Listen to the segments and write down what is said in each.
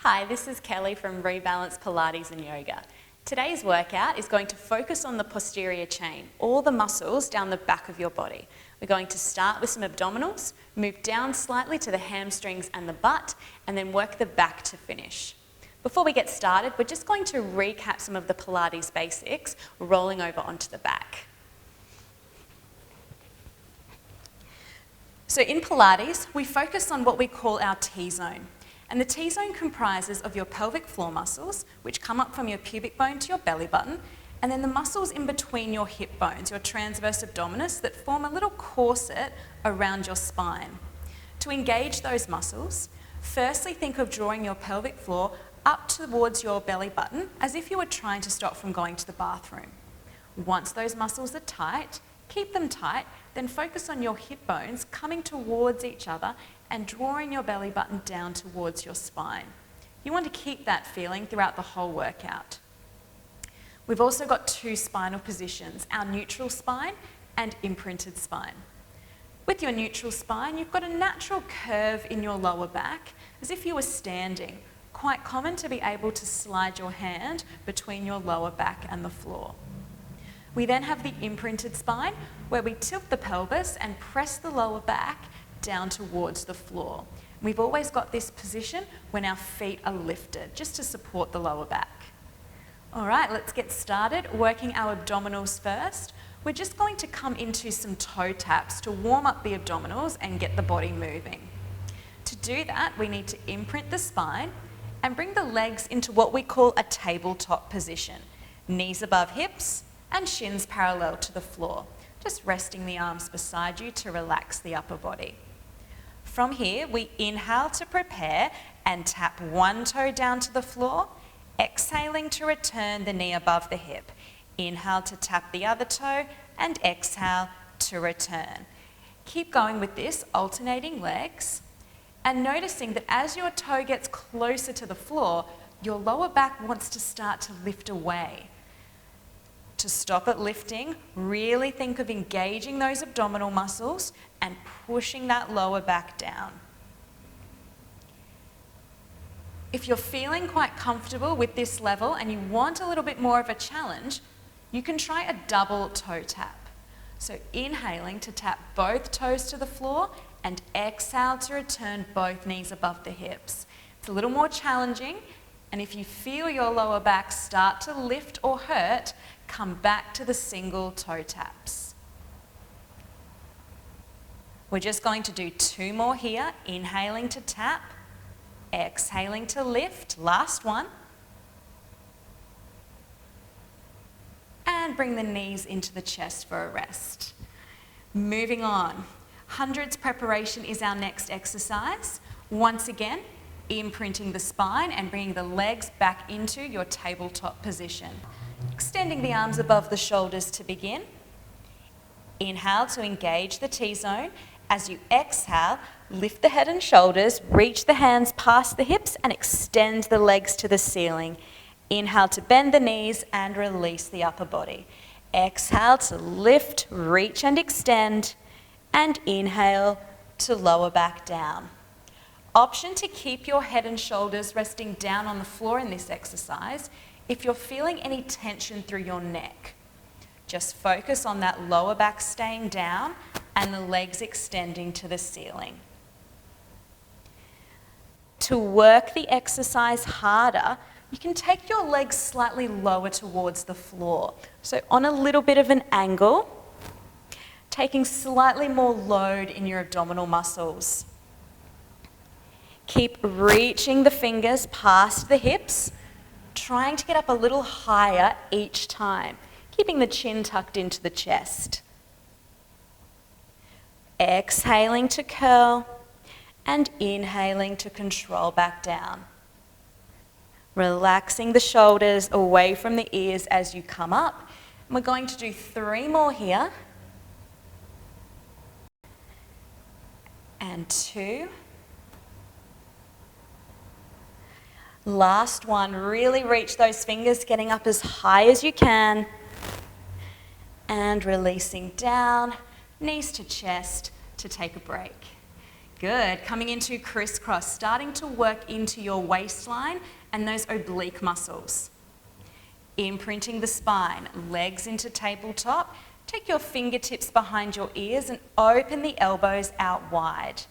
Hi, this is Kelly from Rebalance Pilates and Yoga. Today's workout is going to focus on the posterior chain, all the muscles down the back of your body. We're going to start with some abdominals, move down slightly to the hamstrings and the butt, and then work the back to finish. Before we get started, we're just going to recap some of the Pilates basics, rolling over onto the back. So in Pilates, we focus on what we call our T-zone. And the T-zone comprises of your pelvic floor muscles, which come up from your pubic bone to your belly button, and then the muscles in between your hip bones, your transverse abdominis, that form a little corset around your spine. To engage those muscles, firstly think of drawing your pelvic floor up towards your belly button as if you were trying to stop from going to the bathroom. Once those muscles are tight, keep them tight, then focus on your hip bones coming towards each other and drawing your belly button down towards your spine. You want to keep that feeling throughout the whole workout. We've also got two spinal positions, our neutral spine and imprinted spine. With your neutral spine, you've got a natural curve in your lower back, as if you were standing. Quite common to be able to slide your hand between your lower back and the floor. We then have the imprinted spine, where we tilt the pelvis and press the lower back down towards the floor. We've always got this position when our feet are lifted, just to support the lower back. All right, let's get started working our abdominals first. We're just going to come into some toe taps to warm up the abdominals and get the body moving. To do that, we need to imprint the spine and bring the legs into what we call a tabletop position. Knees above hips and shins parallel to the floor. Just resting the arms beside you to relax the upper body. From here, we inhale to prepare and tap one toe down to the floor, exhaling to return the knee above the hip. Inhale to tap the other toe and exhale to return. Keep going with this, alternating legs, and noticing that as your toe gets closer to the floor, your lower back wants to start to lift away. To stop it lifting, really think of engaging those abdominal muscles and pushing that lower back down. If you're feeling quite comfortable with this level and you want a little bit more of a challenge, you can try a double toe tap. So inhaling to tap both toes to the floor and exhale to return both knees above the hips. It's a little more challenging, and if you feel your lower back start to lift or hurt, come back to the single toe taps. We're just going to do two more here. Inhaling to tap, exhaling to lift. Last one. And bring the knees into the chest for a rest. Moving on. Hundreds preparation is our next exercise. Once again, imprinting the spine and bringing the legs back into your tabletop position. Extending the arms above the shoulders to begin. Inhale to engage the T-zone. As you exhale, lift the head and shoulders, reach the hands past the hips and extend the legs to the ceiling. Inhale to bend the knees and release the upper body. Exhale to lift, reach and extend, and inhale to lower back down. Option to keep your head and shoulders resting down on the floor in this exercise if you're feeling any tension through your neck. Just focus on that lower back staying down and the legs extending to the ceiling. To work the exercise harder, you can take your legs slightly lower towards the floor. So on a little bit of an angle, taking slightly more load in your abdominal muscles. Keep reaching the fingers past the hips, trying to get up a little higher each time, keeping the chin tucked into the chest. Exhaling to curl and inhaling to control back down. Relaxing the shoulders away from the ears as you come up. We're going to do three more here. And two. Last one, really reach those fingers, getting up as high as you can. And releasing down, knees to chest to take a break. Good. Coming into crisscross, starting to work into your waistline and those oblique muscles. Imprinting the spine, legs into tabletop. Take your fingertips behind your ears and open the elbows out wide.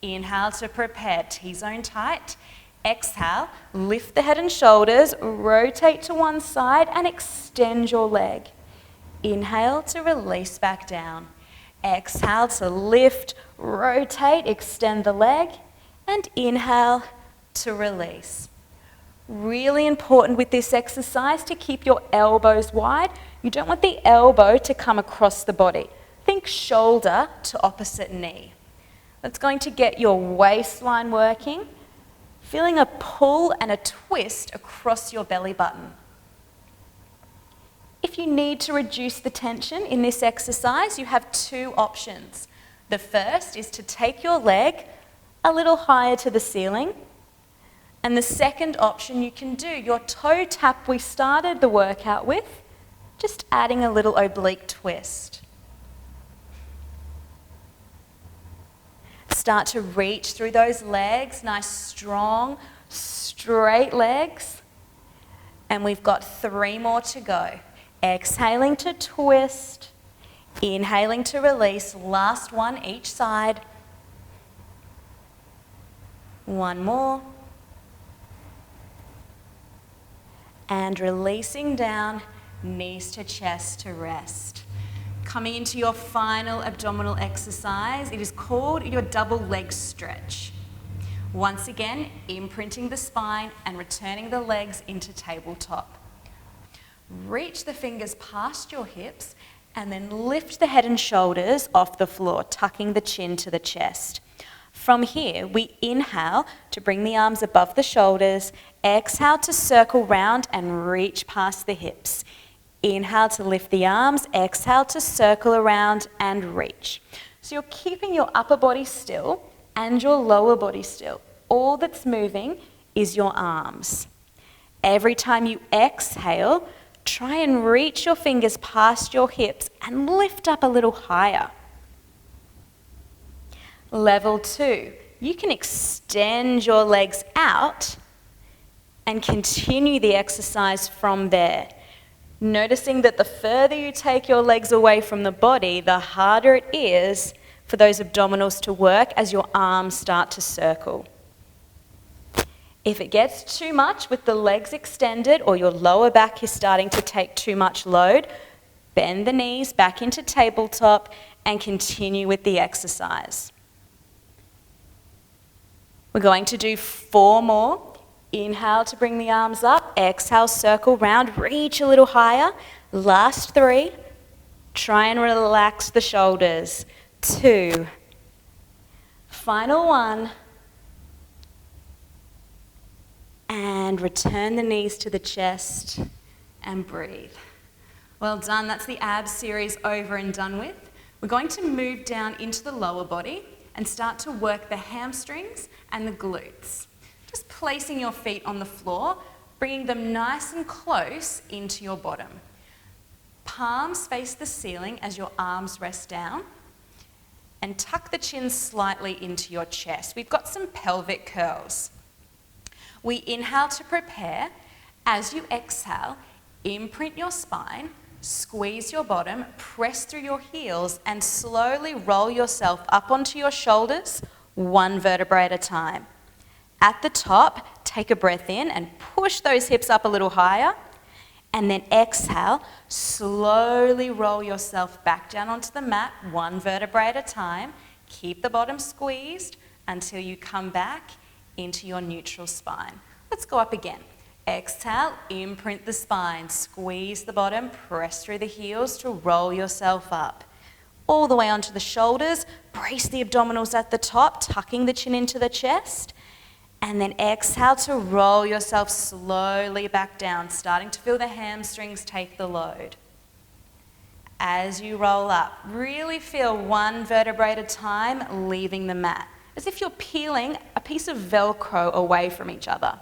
Inhale to prepare, T-zone tight. Exhale, lift the head and shoulders, rotate to one side and extend your leg. Inhale to release back down. Exhale to lift, rotate, extend the leg, and inhale to release. Really important with this exercise to keep your elbows wide. You don't want the elbow to come across the body. Think shoulder to opposite knee. That's going to get your waistline working, feeling a pull and a twist across your belly button. If you need to reduce the tension in this exercise, you have two options. The first is to take your leg a little higher to the ceiling. And the second option you can do, your toe tap we started the workout with, just adding a little oblique twist. Start to reach through those legs, nice strong, straight legs. And we've got 3 more to go. Exhaling to twist, inhaling to release, last one each side. One more. And releasing down, knees to chest to rest. Coming into your final abdominal exercise, it is called your double leg stretch. Once again, imprinting the spine and returning the legs into tabletop. Reach the fingers past your hips and then lift the head and shoulders off the floor, tucking the chin to the chest. From here, we inhale to bring the arms above the shoulders, exhale to circle round and reach past the hips. Inhale to lift the arms, exhale to circle around and reach. So you're keeping your upper body still and your lower body still. All that's moving is your arms. Every time you exhale, try and reach your fingers past your hips and lift up a little higher. Level 2, you can extend your legs out and continue the exercise from there. Noticing that the further you take your legs away from the body, the harder it is for those abdominals to work as your arms start to circle. If it gets too much with the legs extended or your lower back is starting to take too much load, bend the knees back into tabletop and continue with the exercise. We're going to do 4 more. Inhale to bring the arms up, exhale, circle round, reach a little higher. Last 3, try and relax the shoulders. 2, final 1. And return the knees to the chest and breathe. Well done, that's the abs series over and done with. We're going to move down into the lower body and start to work the hamstrings and the glutes. Just placing your feet on the floor, bringing them nice and close into your bottom. Palms face the ceiling as your arms rest down. And tuck the chin slightly into your chest. We've got some pelvic curls. We inhale to prepare. As you exhale, imprint your spine, squeeze your bottom, press through your heels, and slowly roll yourself up onto your shoulders, 1 vertebrae at a time. At the top, take a breath in and push those hips up a little higher. And then exhale, slowly roll yourself back down onto the mat, 1 vertebrae at a time. Keep the bottom squeezed until you come back into your neutral spine. Let's go up again. Exhale, imprint the spine, squeeze the bottom, press through the heels to roll yourself up. All the way onto the shoulders, brace the abdominals at the top, tucking the chin into the chest. And then exhale to roll yourself slowly back down, starting to feel the hamstrings take the load. As you roll up, really feel 1 vertebrae at a time leaving the mat, as if you're peeling a piece of Velcro away from each other.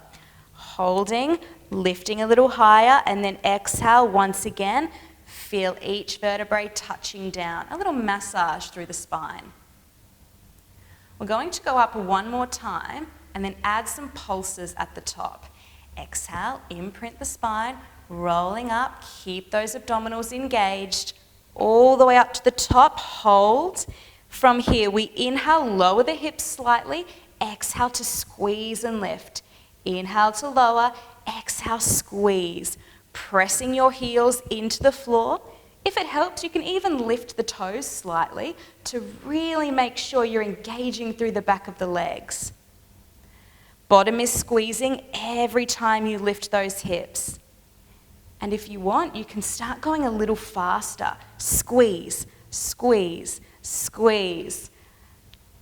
Holding, lifting a little higher, and then exhale once again. Feel each vertebrae touching down, a little massage through the spine. We're going to go up one more time and then add some pulses at the top. Exhale, imprint the spine, rolling up, keep those abdominals engaged, all the way up to the top, hold. From here, we inhale, lower the hips slightly, exhale to squeeze and lift. Inhale to lower, exhale, squeeze. Pressing your heels into the floor. If it helps, you can even lift the toes slightly to really make sure you're engaging through the back of the legs. Bottom is squeezing every time you lift those hips. And if you want, you can start going a little faster. Squeeze, squeeze, squeeze.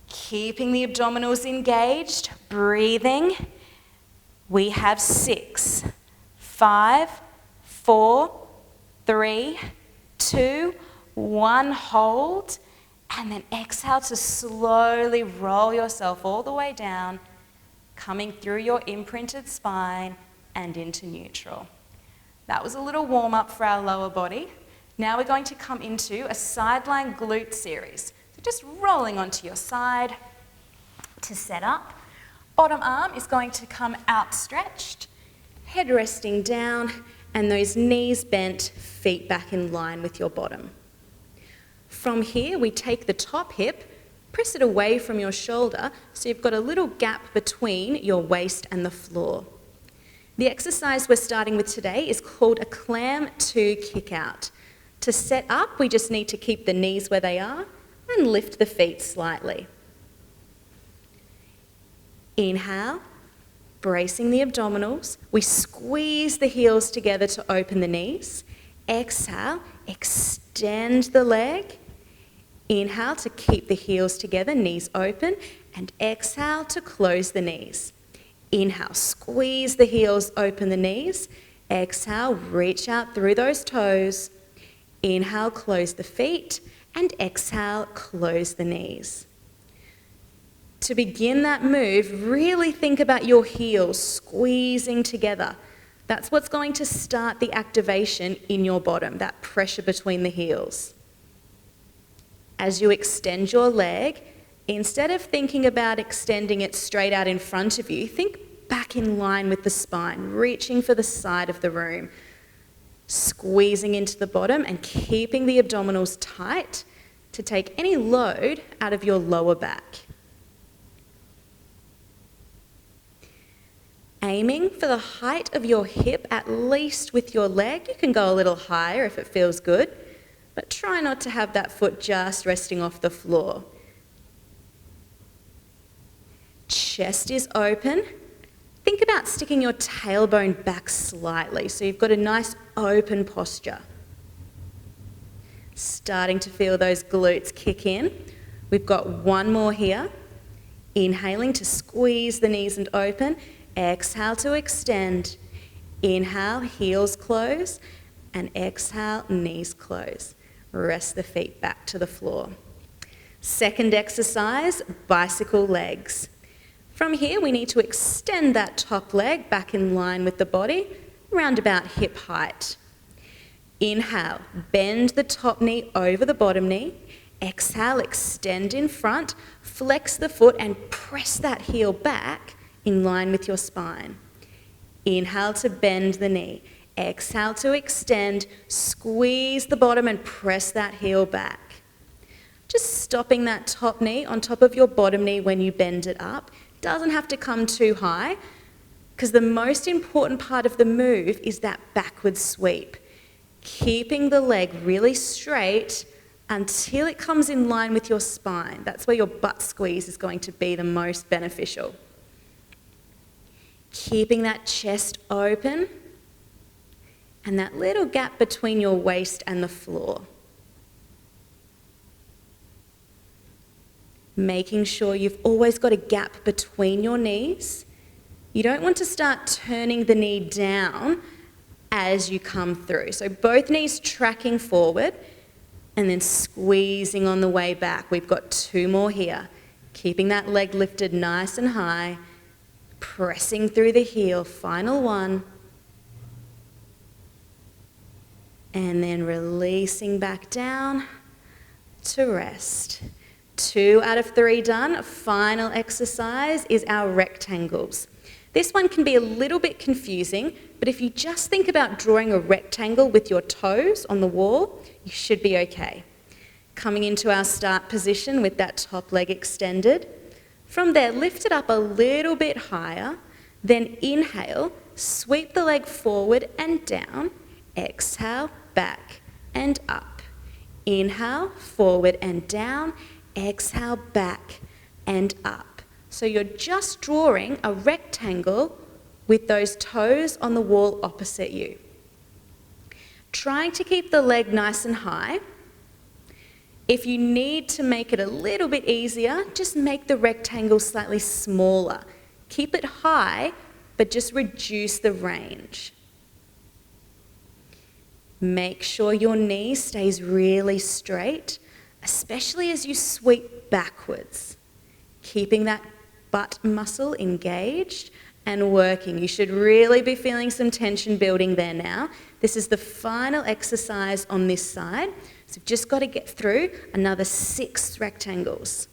Keeping the abdominals engaged, breathing. We have 6, 5, 4, 3, 2, 1, hold, and then exhale to slowly roll yourself all the way down, coming through your imprinted spine and into neutral. That was a little warm-up for our lower body. Now we're going to come into a sideline glute series. So just rolling onto your side to set up. Bottom arm is going to come outstretched, head resting down, and those knees bent, feet back in line with your bottom. From here, we take the top hip, press it away from your shoulder so you've got a little gap between your waist and the floor. The exercise we're starting with today is called a clam 2 kick out. To set up, we just need to keep the knees where they are and lift the feet slightly. Inhale, bracing the abdominals. We squeeze the heels together to open the knees. Exhale, extend the leg. Inhale to keep the heels together, knees open, and exhale to close the knees. Inhale, squeeze the heels, open the knees. Exhale, reach out through those toes. Inhale, close the feet, and exhale, close the knees. To begin that move, really think about your heels squeezing together. That's what's going to start the activation in your bottom, that pressure between the heels. As you extend your leg, instead of thinking about extending it straight out in front of you, think back in line with the spine, reaching for the side of the room, squeezing into the bottom and keeping the abdominals tight to take any load out of your lower back. Aiming for the height of your hip, at least with your leg. You can go a little higher if it feels good, but try not to have that foot just resting off the floor. Chest is open. Think about sticking your tailbone back slightly so you've got a nice open posture. Starting to feel those glutes kick in. We've got one more here. Inhaling to squeeze the knees and open. Exhale to extend. Inhale, heels close, and exhale, knees close. Rest the feet back to the floor. Second exercise, bicycle legs. From here, we need to extend that top leg back in line with the body, around about hip height. Inhale, bend the top knee over the bottom knee. Exhale, extend in front, flex the foot and press that heel back in line with your spine. Inhale to bend the knee. Exhale to extend, squeeze the bottom and press that heel back. Just stopping that top knee on top of your bottom knee when you bend it up. Doesn't have to come too high, because the most important part of the move is that backward sweep. Keeping the leg really straight until it comes in line with your spine. That's where your butt squeeze is going to be the most beneficial. Keeping that chest open and that little gap between your waist and the floor. Making sure you've always got a gap between your knees. You don't want to start turning the knee down as you come through. So both knees tracking forward and then squeezing on the way back. We've got two more here. Keeping that leg lifted nice and high. Pressing through the heel, final one. And then releasing back down to rest. 2 out of 3 done. Final exercise is our rectangles. This one can be a little bit confusing, but if you just think about drawing a rectangle with your toes on the wall, you should be okay. Coming into our start position with that top leg extended. From there, lift it up a little bit higher, then inhale, sweep the leg forward and down, exhale, back and up. Inhale, forward and down, exhale, back and up. So you're just drawing a rectangle with those toes on the wall opposite you. Trying to keep the leg nice and high. If you need to make it a little bit easier, just make the rectangle slightly smaller. Keep it high, but just reduce the range. Make sure your knee stays really straight, especially as you sweep backwards. Keeping that butt muscle engaged and working. You should really be feeling some tension building there now. This is the final exercise on this side. So you've just got to get through another 6 rectangles.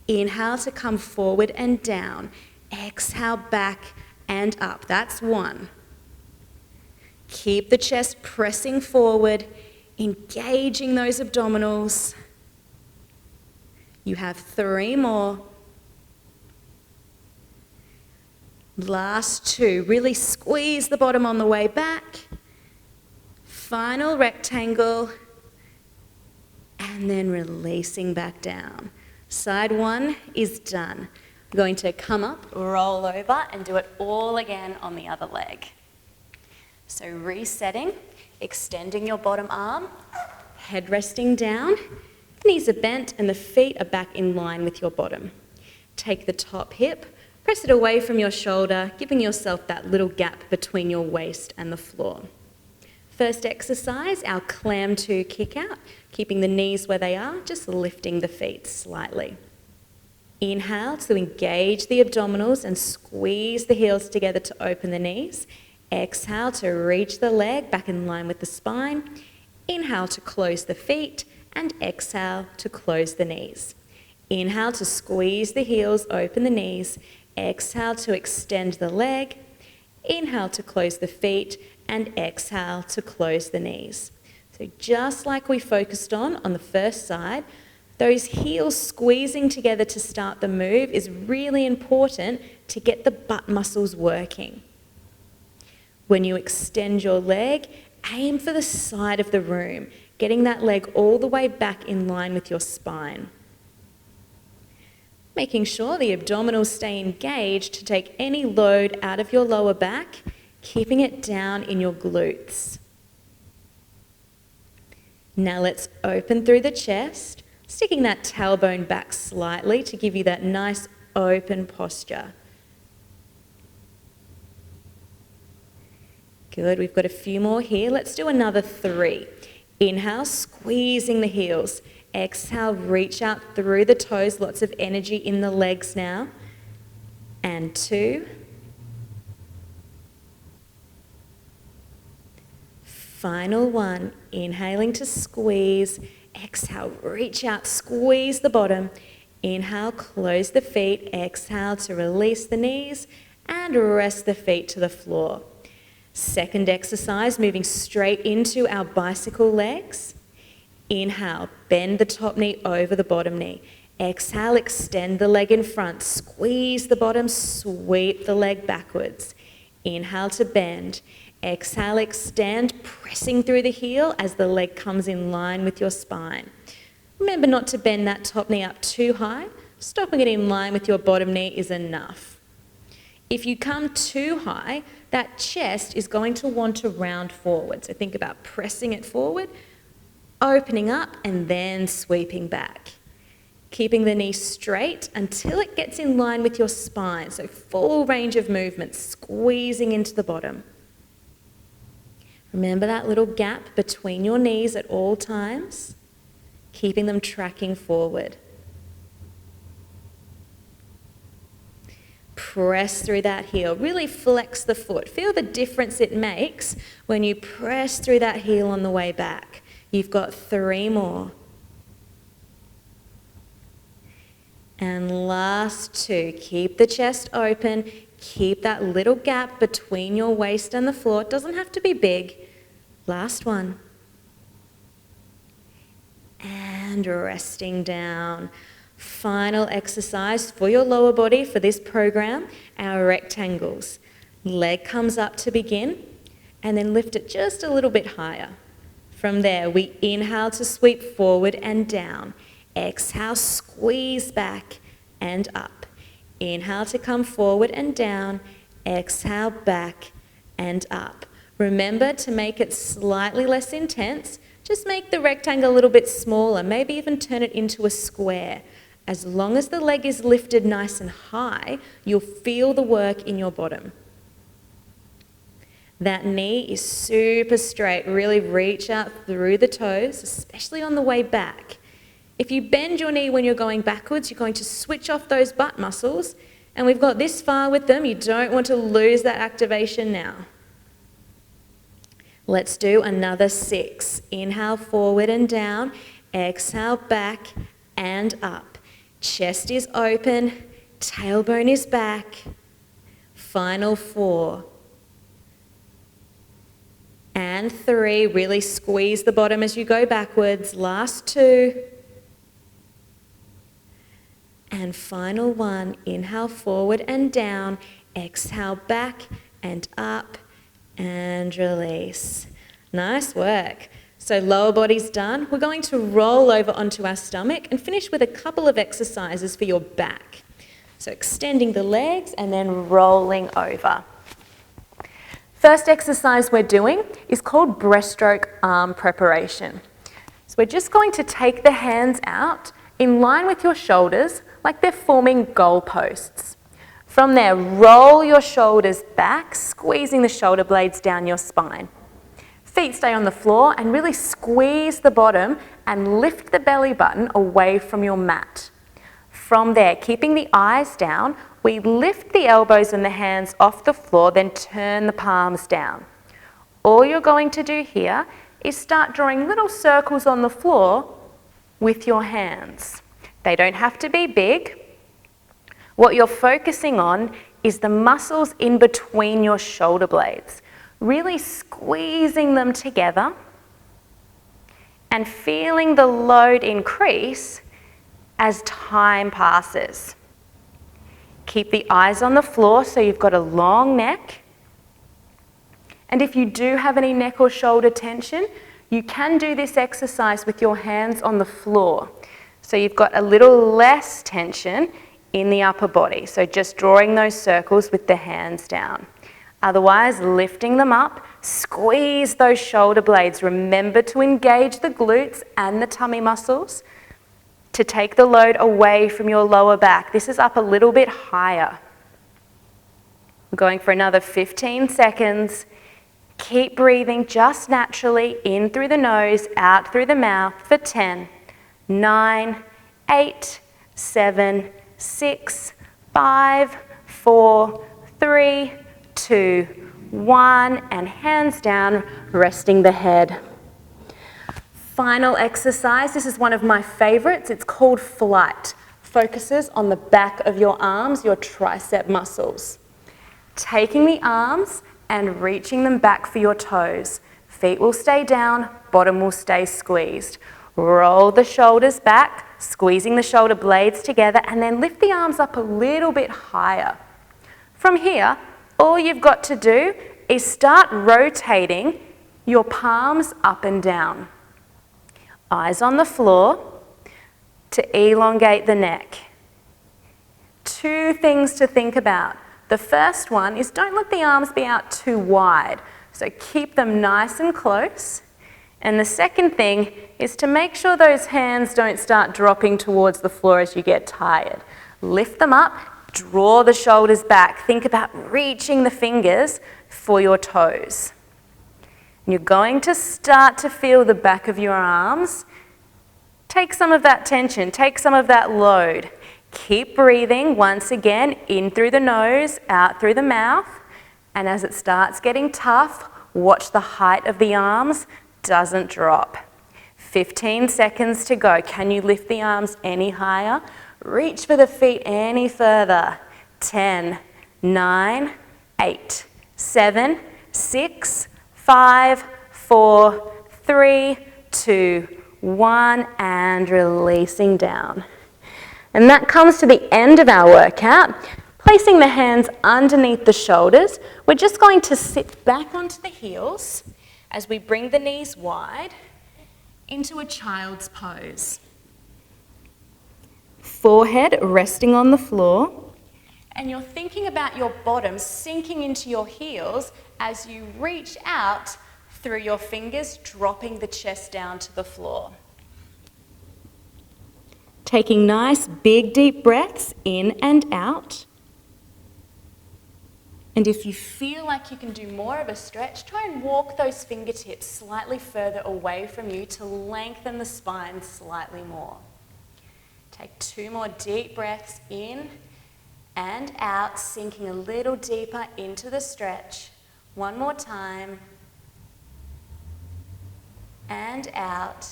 Inhale to come forward and down. Exhale back and up. That's 1. Keep the chest pressing forward, engaging those abdominals. You have 3 more. Last 2. Really squeeze the bottom on the way back. Final rectangle. And then releasing back down. Side 1 is done. We're going to come up, roll over, and do it all again on the other leg. So resetting, extending your bottom arm, head resting down, knees are bent and the feet are back in line with your bottom. Take the top hip, press it away from your shoulder, giving yourself that little gap between your waist and the floor. First exercise, our clam 2 kick out, keeping the knees where they are, just lifting the feet slightly. Inhale to engage the abdominals and squeeze the heels together to open the knees. Exhale to reach the leg back in line with the spine. Inhale to close the feet and exhale to close the knees. Inhale to squeeze the heels, open the knees. Exhale to extend the leg. Inhale to close the feet and exhale to close the knees. So just like we focused on the first side, those heels squeezing together to start the move is really important to get the butt muscles working. When you extend your leg, aim for the side of the room, getting that leg all the way back in line with your spine. Making sure the abdominals stay engaged to take any load out of your lower back, keeping it down in your glutes. Now let's open through the chest, sticking that tailbone back slightly to give you that nice open posture. Good, we've got a few more here. Let's do another 3. Inhale, squeezing the heels. Exhale, reach out through the toes, lots of energy in the legs now. And 2. Final 1, inhaling to squeeze. Exhale, reach out, squeeze the bottom. Inhale, close the feet. Exhale to release the knees and rest the feet to the floor. Second exercise, moving straight into our bicycle legs. Inhale, bend the top knee over the bottom knee. Exhale, extend the leg in front. Squeeze the bottom, sweep the leg backwards. Inhale to bend. Exhale, extend, pressing through the heel as the leg comes in line with your spine. Remember not to bend that top knee up too high. Stopping it in line with your bottom knee is enough. If you come too high, that chest is going to want to round forward. So think about pressing it forward, opening up, and then sweeping back. Keeping the knee straight until it gets in line with your spine. So full range of movement, squeezing into the bottom. Remember that little gap between your knees at all times, keeping them tracking forward. Press through that heel, really flex the foot. Feel the difference it makes when you press through that heel on the way back. You've got 3 more. And last 2. Keep the chest open. Keep that little gap between your waist and the floor. It doesn't have to be big. Last 1. And resting down. Final exercise for your lower body for this program, our rectangles. Leg comes up to begin, and then lift it just a little bit higher. From there, we inhale to sweep forward and down. Exhale, squeeze back and up. Inhale to come forward and down. Exhale, back and up. Remember to make it slightly less intense. Just make the rectangle a little bit smaller, maybe even turn it into a square. As long as the leg is lifted nice and high, you'll feel the work in your bottom. That knee is super straight. Really reach out through the toes, especially on the way back. If you bend your knee when you're going backwards, you're going to switch off those butt muscles, and we've got this far with them. You don't want to lose that activation now. Let's do another 6. Inhale forward and down. Exhale back and up. Chest is open. Tailbone is back. Final 4. And 3. Really squeeze the bottom as you go backwards. Last 2. And final 1. Inhale forward and down. Exhale back and up. And release. Nice work. So lower body's done. We're going to roll over onto our stomach and finish with a couple of exercises for your back. So extending the legs and then rolling over. First exercise we're doing is called breaststroke arm preparation. So we're just going to take the hands out in line with your shoulders like they're forming goalposts. From there, roll your shoulders back, squeezing the shoulder blades down your spine. Feet stay on the floor and really squeeze the bottom and lift the belly button away from your mat. From there, keeping the eyes down, we lift the elbows and the hands off the floor, then turn the palms down. All you're going to do here is start drawing little circles on the floor with your hands. They don't have to be big. What you're focusing on is the muscles in between your shoulder blades, really squeezing them together and feeling the load increase as time passes. Keep the eyes on the floor so you've got a long neck. And if you do have any neck or shoulder tension, you can do this exercise with your hands on the floor. So you've got a little less tension in the upper body. So just drawing those circles with the hands down. Otherwise, lifting them up, squeeze those shoulder blades. Remember to engage the glutes and the tummy muscles to take the load away from your lower back. This is up a little bit higher. We're going for another 15 seconds. Keep breathing just naturally, in through the nose, out through the mouth for 10, 9, 8, 7, 6, 5, 4, 3, 2, 1, and hands down, resting the head. Final exercise, this is one of my favorites. It's called flight. Focuses on the back of your arms, your tricep muscles. Taking the arms and reaching them back for your toes. Feet will stay down, bottom will stay squeezed. Roll the shoulders back, squeezing the shoulder blades together, and then lift the arms up a little bit higher. From here, all you've got to do is start rotating your palms up and down. Eyes on the floor to elongate the neck. 2 things to think about. The first one is don't let the arms be out too wide. So keep them nice and close. And the second thing is to make sure those hands don't start dropping towards the floor as you get tired. Lift them up, draw the shoulders back. Think about reaching the fingers for your toes. You're going to start to feel the back of your arms. Take some of that tension, take some of that load. Keep breathing once again, in through the nose, out through the mouth. And as it starts getting tough, watch the height of the arms doesn't drop. 15 seconds to go. Can you lift the arms any higher? Reach for the feet any further. 10, 9, 8, 7, 6, 5, 4, 3, 2, 1, and releasing down. And that comes to the end of our workout. Placing the hands underneath the shoulders, we're just going to sit back onto the heels as we bring the knees wide into a child's pose. Forehead resting on the floor, and you're thinking about your bottom sinking into your heels as you reach out through your fingers, dropping the chest down to the floor. Taking nice big deep breaths in and out. And if you feel like you can do more of a stretch, try and walk those fingertips slightly further away from you to lengthen the spine slightly more. Take 2 more deep breaths in and out, sinking a little deeper into the stretch. 1 more time. And out.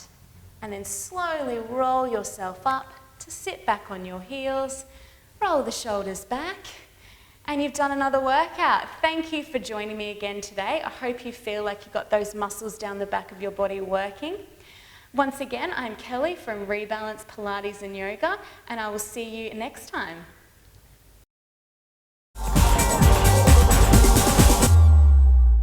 And then slowly roll yourself up to sit back on your heels. Roll the shoulders back. And you've done another workout. Thank you for joining me again today. I hope you feel like you got those muscles down the back of your body working. Once again, I'm Kelly from Rebalance Pilates and Yoga, and I will see you next time.